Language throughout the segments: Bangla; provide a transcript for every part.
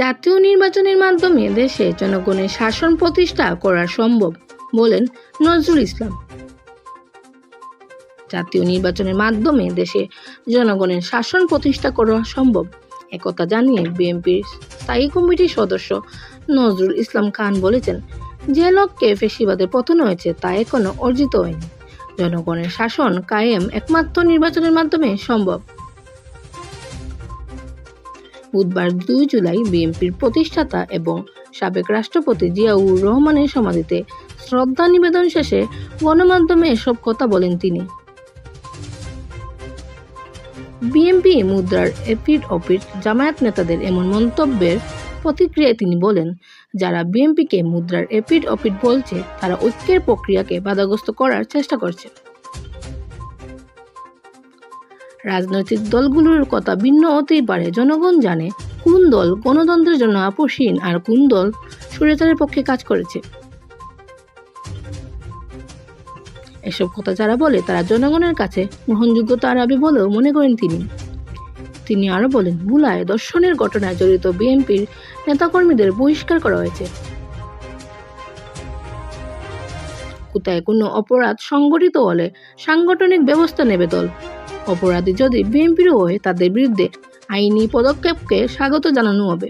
জাতীয় নির্বাচনের মাধ্যমে দেশে জনগণের শাসন প্রতিষ্ঠা করা সম্ভব বলেন নজরুল ইসলাম। জাতীয় নির্বাচনের মাধ্যমে দেশে জনগণের শাসন প্রতিষ্ঠা করা সম্ভব একথা জানিয়ে বিএনপির স্থায়ী কমিটির সদস্য নজরুল ইসলাম খান বলেছেন, যে লক্ষ্যে ফ্যাসিবাদের পতন হয়েছে তা এখনো অর্জিত হয়নি। জনগণের শাসন কায়েম একমাত্র নির্বাচনের মাধ্যমে সম্ভব। বুধবার 2 জুলাই বিএনপির প্রতিষ্ঠাতা এবং সাবেক রাষ্ট্রপতি জিয়াউর রহমানের সমাধিতে শ্রদ্ধা নিবেদন শেষে গণমাধ্যমে এসব কথা বলেন তিনি। বিএনপি মুদ্রার এপিঠ ওপিঠ জামায়াত নেতাদের এমন মন্তব্যের প্রতিক্রিয়ায় তিনি বলেন, যারা বিএনপিকে মুদ্রার এপিঠ ওপিঠ বলছে তারা ঐক্যের প্রক্রিয়াকে বাধাগ্রস্ত করার চেষ্টা করছে। রাজনৈতিক দলগুলোর কথা ভিন্ন হতেই পারে, জনগণ জানে কোন দল গণতন্ত্রের জন্য আপোষহীন আর কোন দল স্বৈরাচারের পক্ষে কাজ করেছে। এসব কথা যারা বলে তারা জনগণের কাছে গ্রহণযোগ্যতা হারাবে বলেও মনে করেন তিনি আরো বলেন, ভুলায় ধর্ষণের ঘটনায় জড়িত বিএনপির নেতাকর্মীদের বহিষ্কার করা হয়েছে। কোথায় কোনো অপরাধ সংগঠিত হলে সাংগঠনিক ব্যবস্থা নেবে দল। অপরাধী যদি বিএনপিরও হয় তাদের বিরুদ্ধে আইনি পদক্ষেপকে স্বাগত জানানো হবে।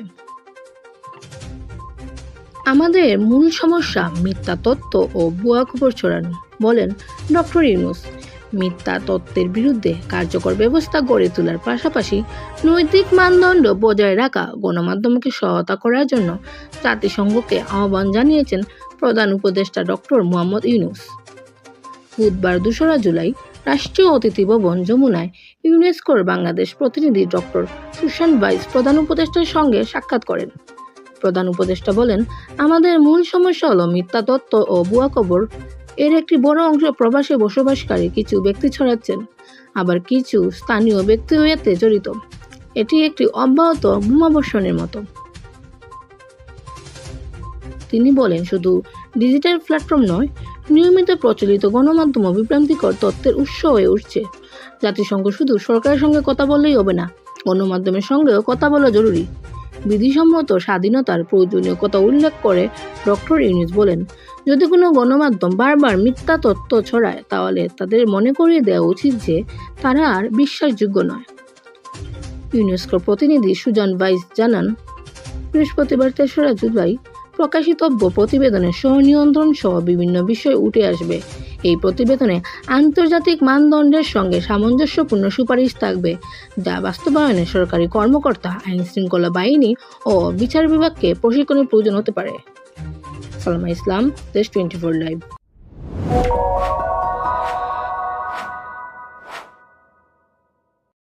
আমাদের মূল সমস্যা মিথ্যা তথ্য ও ভুয়া খবর ছড়ানো, বলেন ডক্টর ইউনূস। মিথ্যা তথ্যের বিরুদ্ধে কার্যকর ব্যবস্থা গড়ে তোলার পাশাপাশি নৈতিক মানদণ্ড বজায় রাখা গণমাধ্যমকে সহায়তা করার জন্য জাতিসংঘকে আহ্বান জানিয়েছেন প্রধান উপদেষ্টা ডক্টর মোহাম্মদ ইউনূস। বুধবার 2 জুলাই রাষ্ট্রীয় অতিথি ভবন যমুনায় ইউনেস্কোর বাংলাদেশ প্রতিনিধি ডক্টর সুশান বাইস প্রধান উপদেষ্টার সঙ্গে সাক্ষাৎ করেন। প্রধান উপদেষ্টা বলেন, আমাদের মূল সমস্যা হলো মিথ্যা তথ্য ও ভুয়া খবর। এর একটি বড় অংশ প্রবাসে বসবাসকারী কিছু ব্যক্তি ছড়াচ্ছেন, আবার কিছু স্থানীয় ব্যক্তিও এতে জড়িত। এটি একটি অব্যাহত বোমাবর্ষণের মতো। তিনি বলেন, শুধু ডিজিটাল প্ল্যাটফর্ম নয়, নিয়মিত প্রচলিত গণমাধ্যম বিভ্রান্তিকর তথ্যের উৎস হয়ে উঠছে। জাতিসংঘ শুধু সরকারের সঙ্গে কথা বললেই হবে না, গণমাধ্যমের সঙ্গেও কথা বলা জরুরি। বিধিসম্মত স্বাধীনতার প্রয়োজনীয়তা উল্লেখ করে ডক্টর ইউনূস বলেন, যদি কোনো গণমাধ্যম বারবার মিথ্যা তথ্য ছড়ায় তাহলে তাদের মনে করিয়ে দেওয়া উচিত যে তারা আর বিশ্বাসযোগ্য নয়। ইউনেস্কোর প্রতিনিধি সুজান বাইস জানান, বৃহস্পতিবার 3 জুলাই প্রকাশিতব্য প্রতিবেদনে স্বনিয়ন্ত্রণ সহ বিভিন্ন বিষয় উঠে আসবে। এই প্রতিবেদনে আন্তর্জাতিক মানদণ্ডের সঙ্গে সামঞ্জস্যপূর্ণ সুপারিশ থাকবে, যা বাস্তবায়নে সরকারি কর্মকর্তা, আইন শৃঙ্খলা বাহিনী ও বিচার বিভাগকে প্রশিক্ষণের প্রয়োজন হতে পারে। সালমা ইসলাম, দেশ 24 লাইভ।